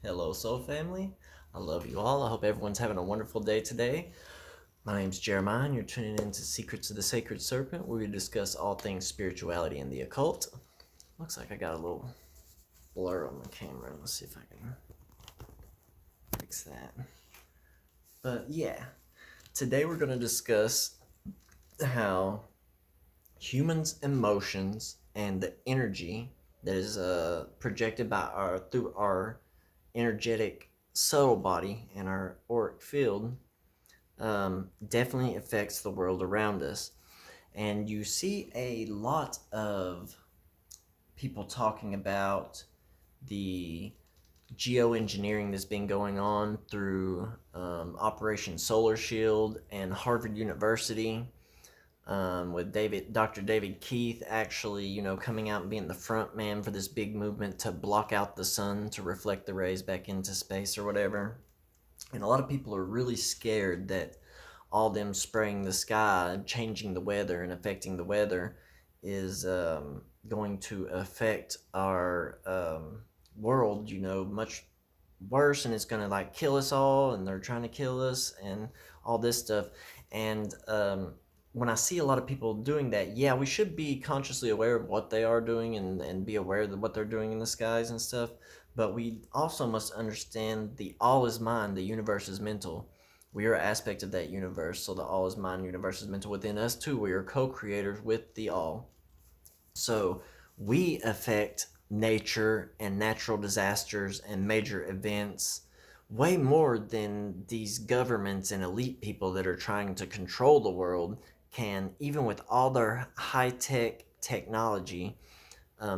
Hello, Soul Family. I love you all. I hope everyone's having a wonderful day today. My name's Jeremiah, and you're tuning in to Secrets of the Sacred Serpent, where we discuss all things spirituality and the occult. Looks like I got a little blur on the camera. Let's see if I can fix that. But yeah, today we're going to discuss how humans' emotions and the energy that is projected through our energetic subtle body and our auric field definitely affects the world around us. And you see a lot of people talking about the geoengineering that's been going on through Operation Solar Shield and Harvard University, with Dr. David Keith actually, coming out and being the front man for this big movement to block out the sun to reflect the rays back into space or whatever. And a lot of people are really scared that all them spraying the sky, changing the weather, and affecting the weather is going to affect our world, much worse, and it's going to like kill us all, and they're trying to kill us, and all this stuff. And when I see a lot of people doing that, yeah, we should be consciously aware of what they are doing and be aware of what they're doing in the skies and stuff. But we also must understand the all is mind, the universe is mental. We are an aspect of that universe, so the all is mind, universe is mental within us too. We are co-creators with the all. So we affect nature and natural disasters and major events way more than these governments and elite people that are trying to control the world can, even with all their high-tech technology.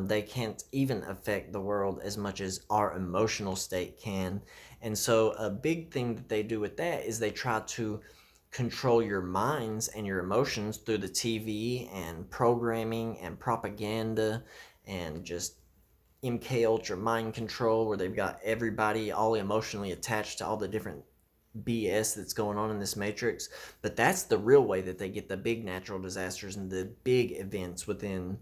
They can't even affect the world as much as our emotional state can. And so a big thing that they do with that is they try to control your minds and your emotions through the TV and programming and propaganda and just MK Ultra mind control, where they've got everybody all emotionally attached to all the different BS that's going on in this matrix. But that's the real way that they get the big natural disasters and the big events within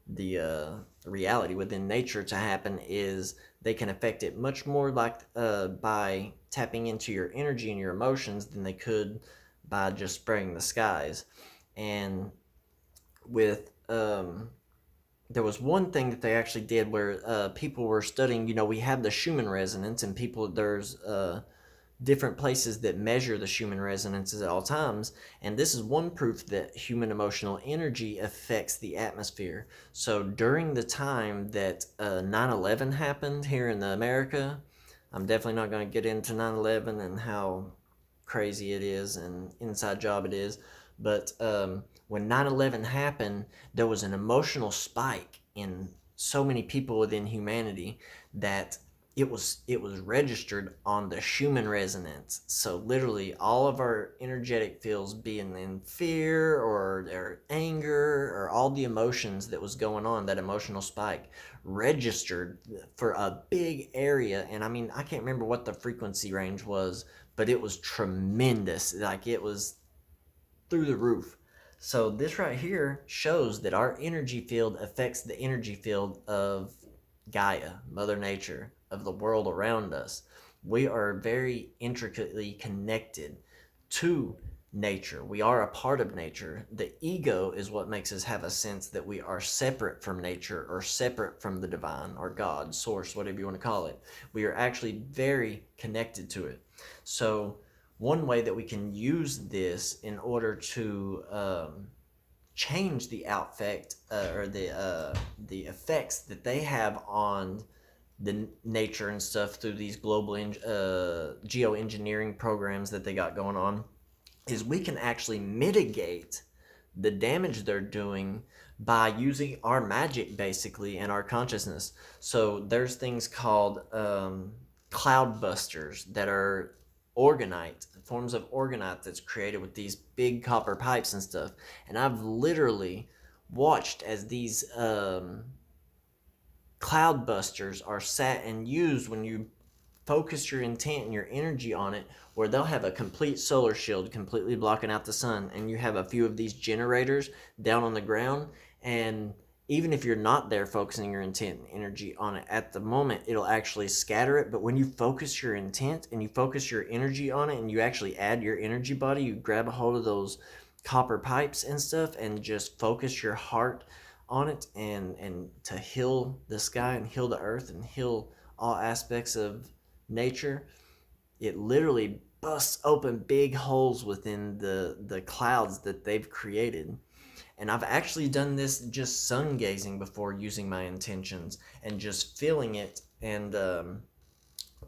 the reality within nature to happen. Is they can affect it much more like by tapping into your energy and your emotions than they could by just spraying the skies. And with there was one thing that they actually did where people were studying, we have the Schumann resonance, and there's different places that measure the Schumann resonances at all times. And this is one proof that human emotional energy affects the atmosphere. So during the time that 9/11 happened here in America, I'm definitely not going to get into 9/11 and how crazy it is and inside job it is. But when 9/11 happened, there was an emotional spike in so many people within humanity that it was registered on the Schumann resonance. So literally all of our energetic fields, being in fear or anger or all the emotions that was going on, that emotional spike registered for a big area. And I mean, I can't remember what the frequency range was, but it was tremendous. Like, it was through the roof. So this right here shows that our energy field affects the energy field of Gaia, Mother Nature, of the world around us. We are very intricately connected to nature. We are a part of nature. The ego is what makes us have a sense that we are separate from nature or separate from the divine or God, source, whatever you want to call it. We are actually very connected to it. So one way that we can use this in order to change the effect or the effects that they have on the nature and stuff through these global geoengineering programs that they got going on, is we can actually mitigate the damage they're doing by using our magic basically and our consciousness. So there's things called cloud busters that are orgonite, forms of orgonite that's created with these big copper pipes and stuff. And I've literally watched as these cloud busters are sat and used when you focus your intent and your energy on it, where they'll have a complete solar shield completely blocking out the sun, and you have a few of these generators down on the ground, and even if you're not there focusing your intent and energy on it at the moment, it'll actually scatter it. But when you focus your intent and you focus your energy on it and you actually add your energy body, you grab a hold of those copper pipes and stuff and just focus your heart on it, and to heal the sky and heal the earth and heal all aspects of nature, it literally busts open big holes within the clouds that they've created. And I've actually done this just sun gazing before, using my intentions and just feeling it, and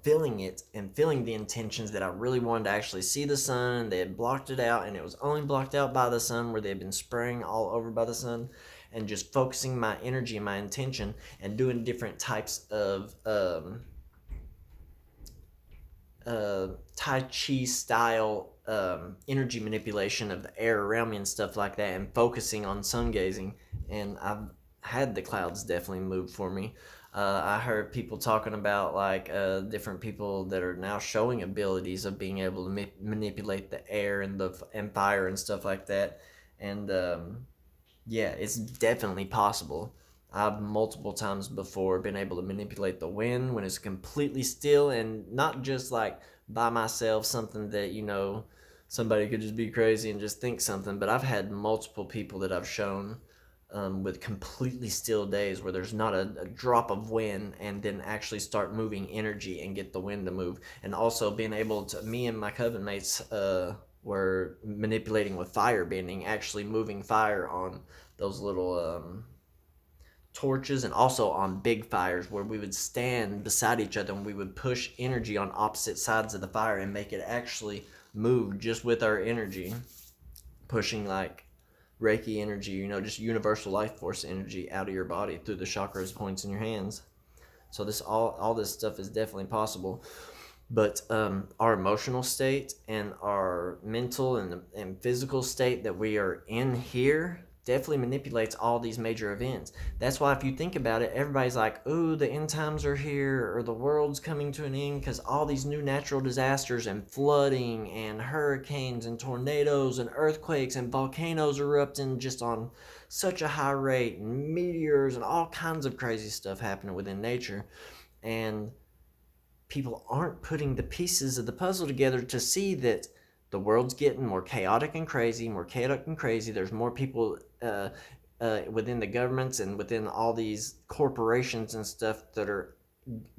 feeling the intentions that I really wanted to actually see the sun. They had blocked it out, and it was only blocked out by the sun where they had been spraying all over by the sun. And just focusing my energy and my intention and doing different types of Tai Chi style energy manipulation of the air around me and stuff like that, and focusing on sun gazing. And I've had the clouds definitely move for me. I heard people talking about like different people that are now showing abilities of being able to manipulate the air and fire and stuff like that. And yeah, it's definitely possible. I've multiple times before been able to manipulate the wind when it's completely still, and not just like by myself, something that, somebody could just be crazy and just think something, but I've had multiple people that I've shown with completely still days where there's not a drop of wind, and then actually start moving energy and get the wind to move. And also being able to, me and my coven mates were manipulating with fire bending, actually moving fire on those little torches, and also on big fires where we would stand beside each other and we would push energy on opposite sides of the fire and make it actually move just with our energy, pushing like Reiki energy, just universal life force energy out of your body through the chakras points in your hands. So this all this stuff is definitely possible. But our emotional state and our mental and physical state that we are in here definitely manipulates all these major events. That's why if you think about it, everybody's like, ooh, the end times are here, or the world's coming to an end, because all these new natural disasters and flooding and hurricanes and tornadoes and earthquakes and volcanoes erupting just on such a high rate, and meteors and all kinds of crazy stuff happening within nature. And people aren't putting the pieces of the puzzle together to see that the world's getting more chaotic and crazy, There's more people within the governments and within all these corporations and stuff that are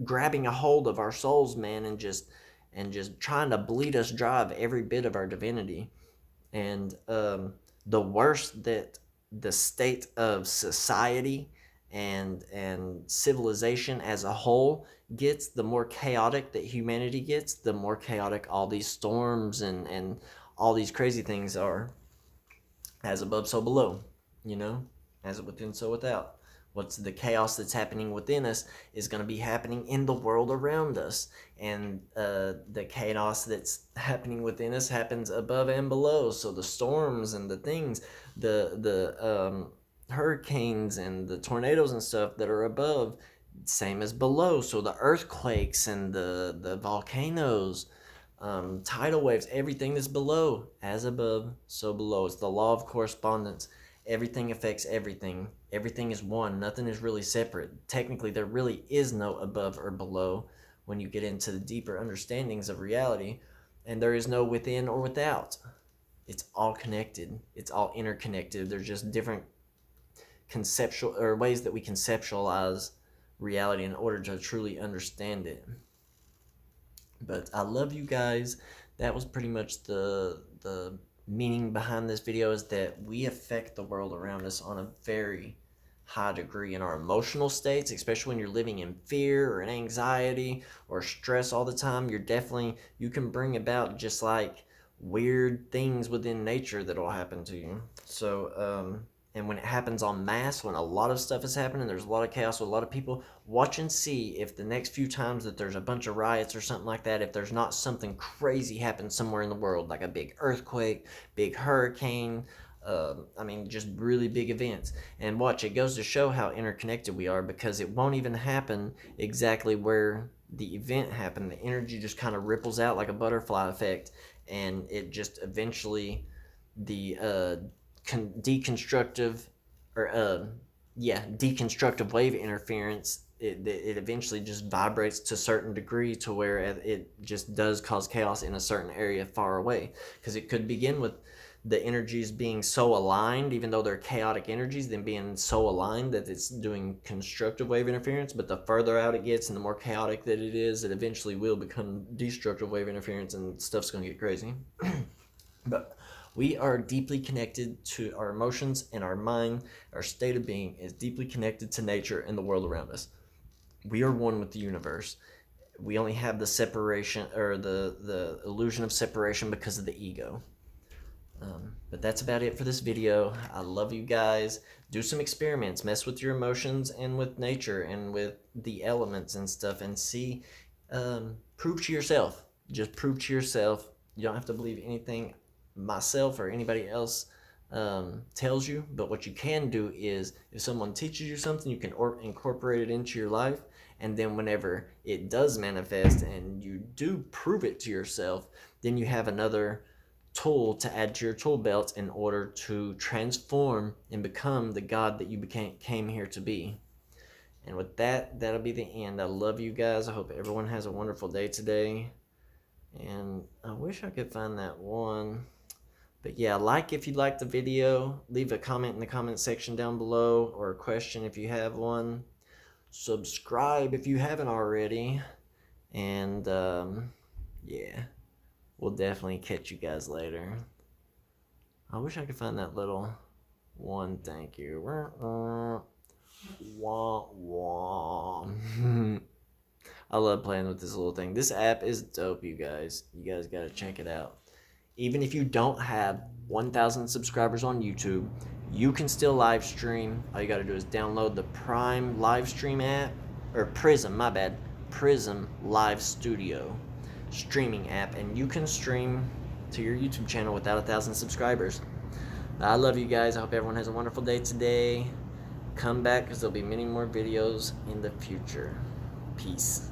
grabbing a hold of our souls, man, and just trying to bleed us dry of every bit of our divinity. And the worse that the state of society and civilization as a whole gets, the more chaotic that humanity gets, the more chaotic all these storms and all these crazy things are. As above, so below, as within, so without. What's the chaos that's happening within us is going to be happening in the world around us. And the chaos that's happening within us happens above and below. So the storms and the things, the hurricanes and the tornadoes and stuff that are above, same as below. So the earthquakes and the volcanoes, tidal waves, everything that's below, as above, so below. It's the law of correspondence. Everything affects everything. Everything is one. Nothing is really separate. Technically, there really is no above or below when you get into the deeper understandings of reality. And there is no within or without. It's all connected. It's all interconnected. There's just different conceptual or ways that we conceptualize reality in order to truly understand it. But I love you guys. That was pretty much the meaning behind this video, is that we affect the world around us on a very high degree in our emotional states, especially when you're living in fear or in anxiety or stress all the time. You can bring about just like weird things within nature that will happen to you. So and when it happens en masse, when a lot of stuff is happening, there's a lot of chaos with a lot of people, watch and see if the next few times that there's a bunch of riots or something like that, if there's not something crazy happen somewhere in the world, like a big earthquake, big hurricane, just really big events. And watch, it goes to show how interconnected we are, because it won't even happen exactly where the event happened. The energy just kind of ripples out like a butterfly effect, and it just eventually, the deconstructive or deconstructive wave interference, it eventually just vibrates to a certain degree to where it just does cause chaos in a certain area far away. Because it could begin with the energies being so aligned, even though they're chaotic energies, then being so aligned that it's doing constructive wave interference. But the further out it gets and the more chaotic that it is, it eventually will become destructive wave interference, and stuff's going to get crazy. But we are deeply connected to our emotions, and our mind, our state of being, is deeply connected to nature and the world around us. We are one with the universe. We only have the separation, or the illusion of separation, because of the ego. But that's about it for this video. I love you guys. Do some experiments. Mess with your emotions and with nature and with the elements and stuff, and see. Prove to yourself. Just prove to yourself. You don't have to believe anything myself or anybody else tells you, but what you can do is, if someone teaches you something, you can incorporate it into your life, and then whenever it does manifest and you do prove it to yourself, then you have another tool to add to your tool belt in order to transform and become the God that you came here to be. And with that, that'll be the end. I love you guys. I hope everyone has a wonderful day today, and I wish I could find that one. But yeah, like if you liked the video, leave a comment in the comment section down below, or a question if you have one. Subscribe if you haven't already. And yeah, we'll definitely catch you guys later. I wish I could find that little one. Thank you. Wah, wah. I love playing with this little thing. This app is dope, you guys. You guys gotta check it out. Even if you don't have 1,000 subscribers on YouTube, you can still live stream. All you got to do is download the Prime live stream app, or Prism, my bad, Prism Live Studio streaming app, and you can stream to your YouTube channel without 1,000 subscribers. I love you guys. I hope everyone has a wonderful day today. Come back, because there'll be many more videos in the future. Peace.